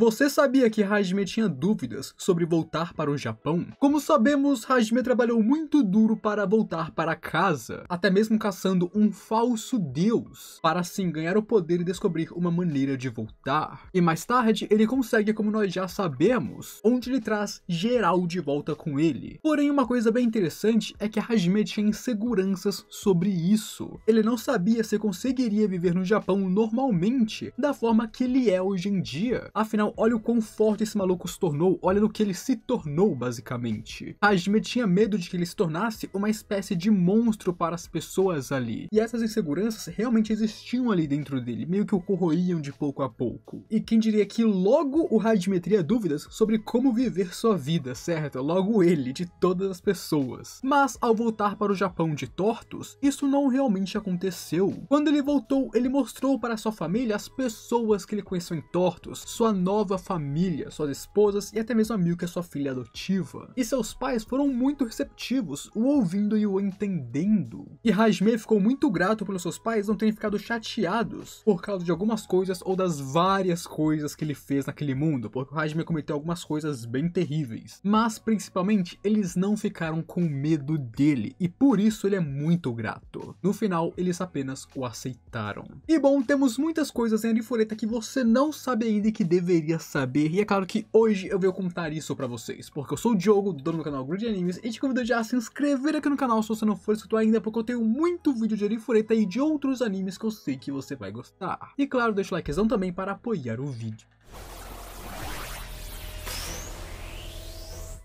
Você sabia que Hajime tinha dúvidas sobre voltar para o Japão? Como sabemos, Hajime trabalhou muito duro para voltar para casa, até mesmo caçando um falso deus, para assim ganhar o poder e descobrir uma maneira de voltar. E mais tarde, ele consegue, como nós já sabemos, onde ele traz geral de volta com ele. Porém, uma coisa bem interessante é que Hajime tinha inseguranças sobre isso. Ele não sabia se conseguiria viver no Japão normalmente, da forma que ele é hoje em dia. Afinal, olha o quão forte esse maluco se tornou, olha no que ele se tornou basicamente. Hajime tinha medo de que ele se tornasse uma espécie de monstro para as pessoas ali. E essas inseguranças realmente existiam ali dentro dele, meio que o corroíam de pouco a pouco. E quem diria que logo o Hajime teria dúvidas sobre como viver sua vida, certo? Logo ele, de todas as pessoas. Mas ao voltar para o Japão de Tortos, isso não realmente aconteceu. Quando ele voltou, ele mostrou para sua família as pessoas que ele conheceu em Tortos, sua nova família, suas esposas e até mesmo a Milka, sua filha adotiva. E seus pais foram muito receptivos, o ouvindo e o entendendo. E Hajime ficou muito grato pelos seus pais não terem ficado chateados por causa de algumas coisas ou das várias coisas que ele fez naquele mundo, porque o Hajime cometeu algumas coisas bem terríveis. Mas principalmente, eles não ficaram com medo dele e por isso ele é muito grato. No final, eles apenas o aceitaram. E bom, temos muitas coisas em Arifureta que você não sabe ainda e que deveria saber, e é claro que hoje eu venho contar isso pra vocês, porque eu sou o Diogo, dono do canal Greedy Animes, e te convido já a se inscrever aqui no canal se você não for inscrito ainda, porque eu tenho muito vídeo de Arifureta e de outros animes que eu sei que você vai gostar. E claro, deixa o likezão também para apoiar o vídeo.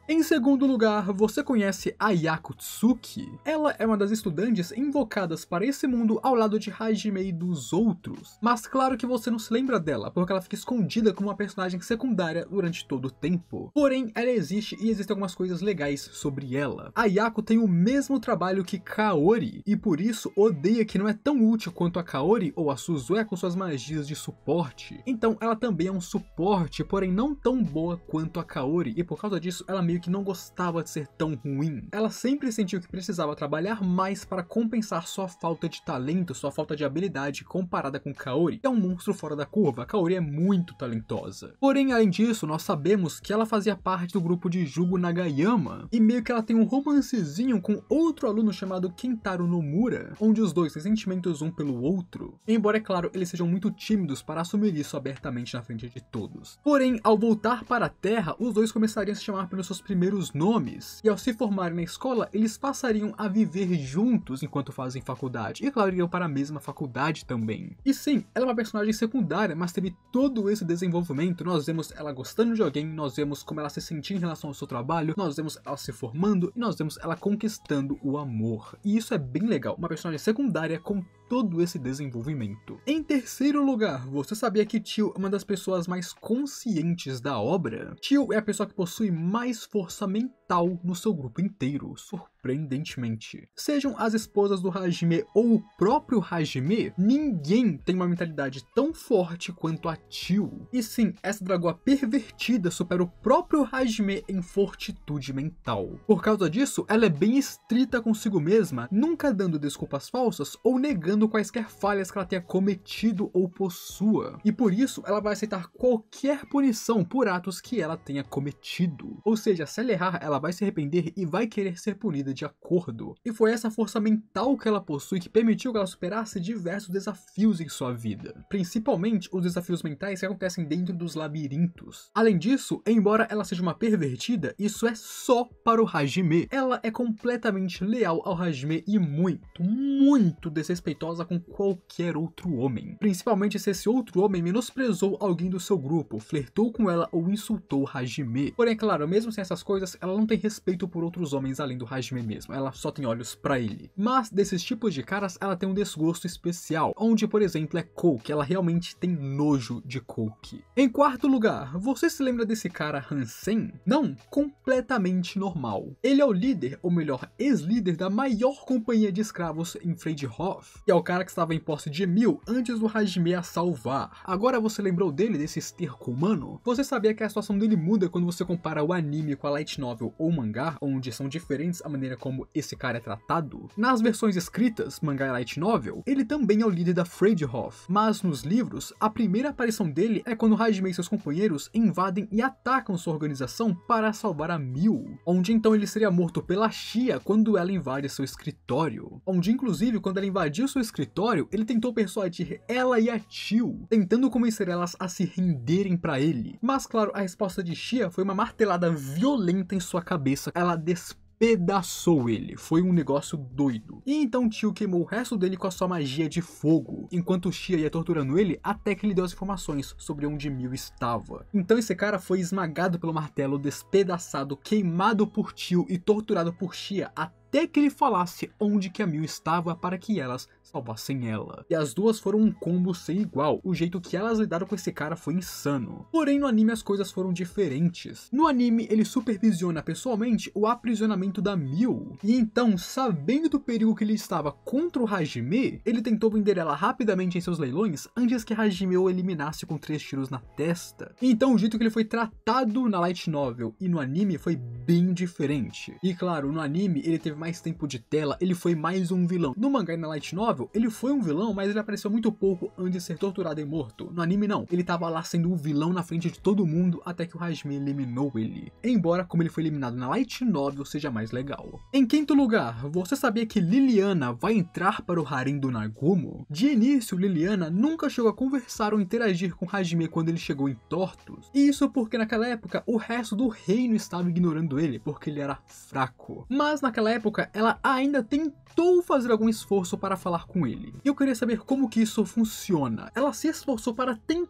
Em segundo lugar, você conhece Ayako Tsuki? Ela é uma das estudantes invocadas para esse mundo ao lado de Hajime e dos outros. Mas claro que você não se lembra dela, porque ela fica escondida como uma personagem secundária durante todo o tempo. Porém, ela existe e existem algumas coisas legais sobre ela. Ayako tem o mesmo trabalho que Kaori, e por isso odeia que não é tão útil quanto a Kaori ou a Suzue com suas magias de suporte. Então ela também é um suporte, porém não tão boa quanto a Kaori, e por causa disso ela meio que não gostava de ser tão ruim. Ela sempre sentiu que precisava trabalhar mais para compensar sua falta de talento, sua falta de habilidade comparada com Kaori, que é um monstro fora da curva. A Kaori é muito talentosa. Porém, além disso, nós sabemos que ela fazia parte do grupo de Jugo Nagayama, e meio que ela tem um romancezinho com outro aluno chamado Kentaro Nomura, onde os dois têm sentimentos um pelo outro, embora, é claro, eles sejam muito tímidos para assumir isso abertamente na frente de todos. Porém, ao voltar para a Terra, os dois começariam a se chamar pelos seus primeiros nomes, e ao se formarem na escola, eles passariam a viver juntos enquanto fazem faculdade, e claro, iriam para a mesma faculdade também. E sim, ela é uma personagem secundária, mas teve todo esse desenvolvimento. Nós vemos ela gostando de alguém, nós vemos como ela se sentia em relação ao seu trabalho, nós vemos ela se formando, e nós vemos ela conquistando o amor. E isso é bem legal, uma personagem secundária com todo esse desenvolvimento. Em terceiro lugar, você sabia que Tio é uma das pessoas mais conscientes da obra? Tio é a pessoa que possui mais força mental no seu grupo inteiro, surpreendentemente. Sejam as esposas do Hajime ou o próprio Hajime, ninguém tem uma mentalidade tão forte quanto a Tio. E sim, essa dragoa pervertida supera o próprio Hajime em fortitude mental. Por causa disso, ela é bem estrita consigo mesma, nunca dando desculpas falsas ou negando quaisquer falhas que ela tenha cometido ou possua. E por isso, ela vai aceitar qualquer punição por atos que ela tenha cometido. Ou seja, se ela errar, ela vai se arrepender e vai querer ser punida de acordo. E foi essa força mental que ela possui que permitiu que ela superasse diversos desafios em sua vida. Principalmente os desafios mentais que acontecem dentro dos labirintos. Além disso, embora ela seja uma pervertida, isso é só para o Hajime. Ela é completamente leal ao Hajime e muito desrespeitosa com qualquer outro homem. Principalmente se esse outro homem menosprezou alguém do seu grupo, flertou com ela ou insultou Hajime. Porém, claro, mesmo sem essas coisas, ela não tem respeito por outros homens além do Hajime mesmo, ela só tem olhos pra ele. Mas desses tipos de caras, ela tem um desgosto especial, onde, por exemplo, é Kouki, ela realmente tem nojo de Kouki. Em quarto lugar, você se lembra desse cara Hansen? Não, completamente normal. Ele é o líder, ou melhor, ex-líder da maior companhia de escravos em Freydhof, que é o cara que estava em posse de Emil antes do Hajime a salvar. Agora você lembrou dele, desse esterco humano? Você sabia que a situação dele muda quando você compara o anime com a light novel ou mangá, onde são diferentes a maneira como esse cara é tratado, nas versões escritas, mangá e light novel, ele também é o líder da Freydhof, mas nos livros, a primeira aparição dele é quando Hajime e seus companheiros invadem e atacam sua organização para salvar a Mil, onde então ele seria morto pela Shia quando ela invade seu escritório, onde inclusive quando ela invadiu seu escritório, ele tentou persuadir ela e a Tio, tentando convencer elas a se renderem para ele, mas claro, a resposta de Shia foi uma martelada violenta em sua cabeça, ela despedaçou ele, foi um negócio doido. E então Tio queimou o resto dele com a sua magia de fogo, enquanto Shia ia torturando ele até que ele deu as informações sobre onde Mil estava. Então esse cara foi esmagado pelo martelo, despedaçado, queimado por Tio e torturado por Shia até que ele falasse onde que a Mil estava para que elas salvassem ela. E as duas foram um combo sem igual, o jeito que elas lidaram com esse cara foi insano. Porém no anime as coisas foram diferentes. No anime ele supervisiona pessoalmente o aprisionamento da Mil, e então, sabendo do perigo que ele estava contra o Hajime, ele tentou vender ela rapidamente em seus leilões antes que Hajime o eliminasse com 3 tiros na testa. E então o jeito que ele foi tratado na light novel e no anime foi bem diferente. E claro, no anime ele teve mais tempo de tela, ele foi mais um vilão. No mangá e na light novel, ele foi um vilão, mas ele apareceu muito pouco antes de ser torturado e morto. No anime não, ele tava lá sendo um vilão na frente de todo mundo até que o Hajime eliminou ele. Embora como ele foi eliminado na light novel seja mais legal. Em quinto lugar, você sabia que Liliana vai entrar para o harem do Nagumo? De início, Liliana nunca chegou a conversar ou interagir com Hajime quando ele chegou em Tortos. E isso porque naquela época o resto do reino estava ignorando ele porque ele era fraco. Mas naquela época ela ainda tentou fazer algum esforço para falar com ele. E eu queria saber como que isso funciona. Ela se esforçou para tentar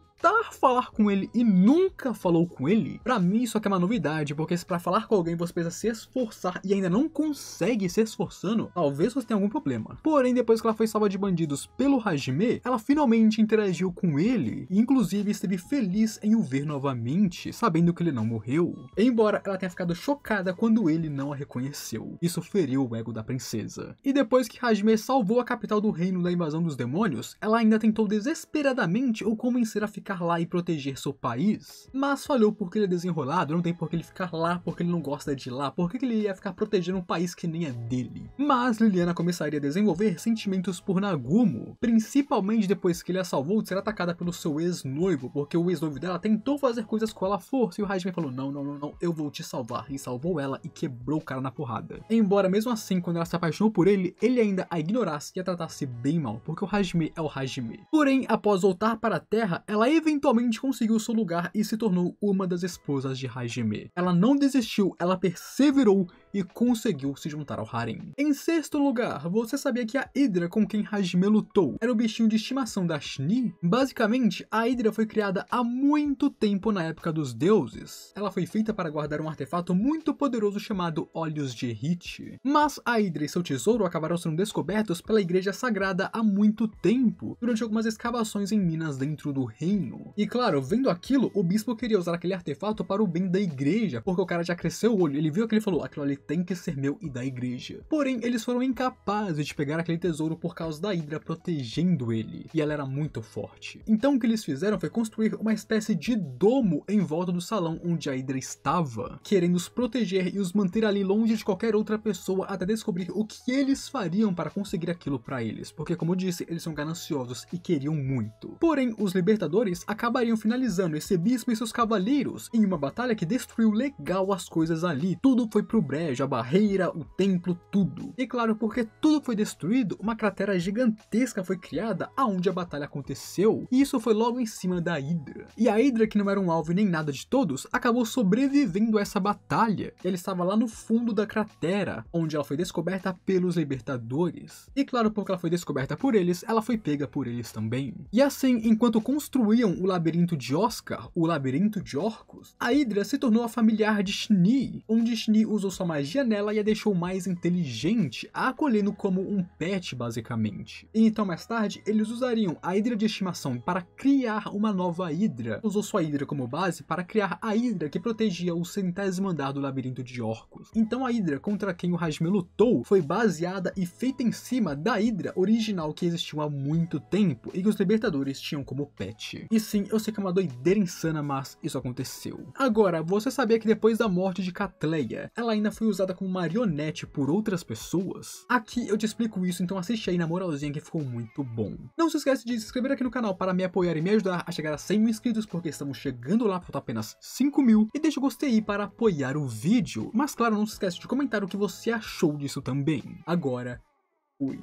falar com ele e nunca falou com ele? Pra mim isso aqui é uma novidade, porque se pra falar com alguém você precisa se esforçar e ainda não consegue se esforçando, talvez você tenha algum problema. Porém, depois que ela foi salva de bandidos pelo Hajime, ela finalmente interagiu com ele e inclusive esteve feliz em o ver novamente, sabendo que ele não morreu. Embora ela tenha ficado chocada quando ele não a reconheceu. Isso feriu o ego da princesa. E depois que Hajime salvou a capital do reino da invasão dos demônios, ela ainda tentou desesperadamente o convencer a ficar lá e proteger seu país, mas falhou porque ele é desenrolado, não tem por que ele ficar lá, porque ele não gosta de lá, por que ele ia ficar protegendo um país que nem é dele. Mas Liliana começaria a desenvolver sentimentos por Nagumo, principalmente depois que ele a salvou de ser atacada pelo seu ex-noivo, porque o ex-noivo dela tentou fazer coisas com ela à força e o Hajime falou, não, eu vou te salvar, e salvou ela e quebrou o cara na porrada. Embora mesmo assim, quando ela se apaixonou por ele, ele ainda a ignorasse e a tratasse bem mal, porque o Hajime é o Hajime. Porém, após voltar para a Terra, ela eventualmente conseguiu seu lugar e se tornou uma das esposas de Hajime. Ela não desistiu, ela perseverou e conseguiu se juntar ao harem. Em sexto lugar, você sabia que a Hydra com quem Hajime lutou era o bichinho de estimação da Shni? Basicamente, a Hydra foi criada há muito tempo na época dos deuses. Ela foi feita para guardar um artefato muito poderoso chamado Olhos de Hit. Mas a Hydra e seu tesouro acabaram sendo descobertos pela Igreja Sagrada há muito tempo, durante algumas escavações em minas dentro do reino. E claro, vendo aquilo, o bispo queria usar aquele artefato para o bem da igreja, porque o cara já cresceu o olho, ele viu aquilo e falou, aquilo ali tem que ser meu e da igreja. Porém, eles foram incapazes de pegar aquele tesouro por causa da Hydra protegendo ele, e ela era muito forte. Então o que eles fizeram foi construir uma espécie de domo em volta do salão onde a Hydra estava, querendo os proteger e os manter ali longe de qualquer outra pessoa até descobrir o que eles fariam para conseguir aquilo para eles, porque como eu disse, eles são gananciosos e queriam muito. Porém, os libertadores acabariam finalizando esse bispo e seus cavaleiros em uma batalha que destruiu legal as coisas ali. Tudo foi pro brejo, a barreira, o templo, tudo. E claro, porque tudo foi destruído, uma cratera gigantesca foi criada aonde a batalha aconteceu, e isso foi logo em cima da Hydra. E a Hydra, que não era um alvo nem nada de todos, acabou sobrevivendo a essa batalha. Ela estava lá no fundo da cratera, onde ela foi descoberta pelos libertadores. E claro, porque ela foi descoberta por eles, ela foi pega por eles também. E assim, enquanto construíam o labirinto de Oscar, o labirinto de Orcus, a Hydra se tornou a familiar de Shni, onde Shni usou sua magia nela e a deixou mais inteligente, a acolhendo como um pet basicamente. E então mais tarde, eles usariam a Hydra de estimação para criar uma nova Hydra. Usou sua Hydra como base para criar a Hydra que protegia o 100º andar do labirinto de Orcus. Então a Hydra contra quem o Hajime lutou foi baseada e feita em cima da Hydra original que existiu há muito tempo e que os libertadores tinham como pet. E sim, eu sei que é uma doideira insana, mas isso aconteceu. Agora, você sabia que depois da morte de Catleia, ela ainda foi usada como marionete por outras pessoas? Aqui eu te explico isso, então assiste aí na moralzinha que ficou muito bom. Não se esquece de se inscrever aqui no canal para me apoiar e me ajudar a chegar a 100 mil inscritos, porque estamos chegando lá, falta apenas 5 mil. E deixa o gostei aí para apoiar o vídeo. Mas claro, não se esquece de comentar o que você achou disso também. Agora, fui.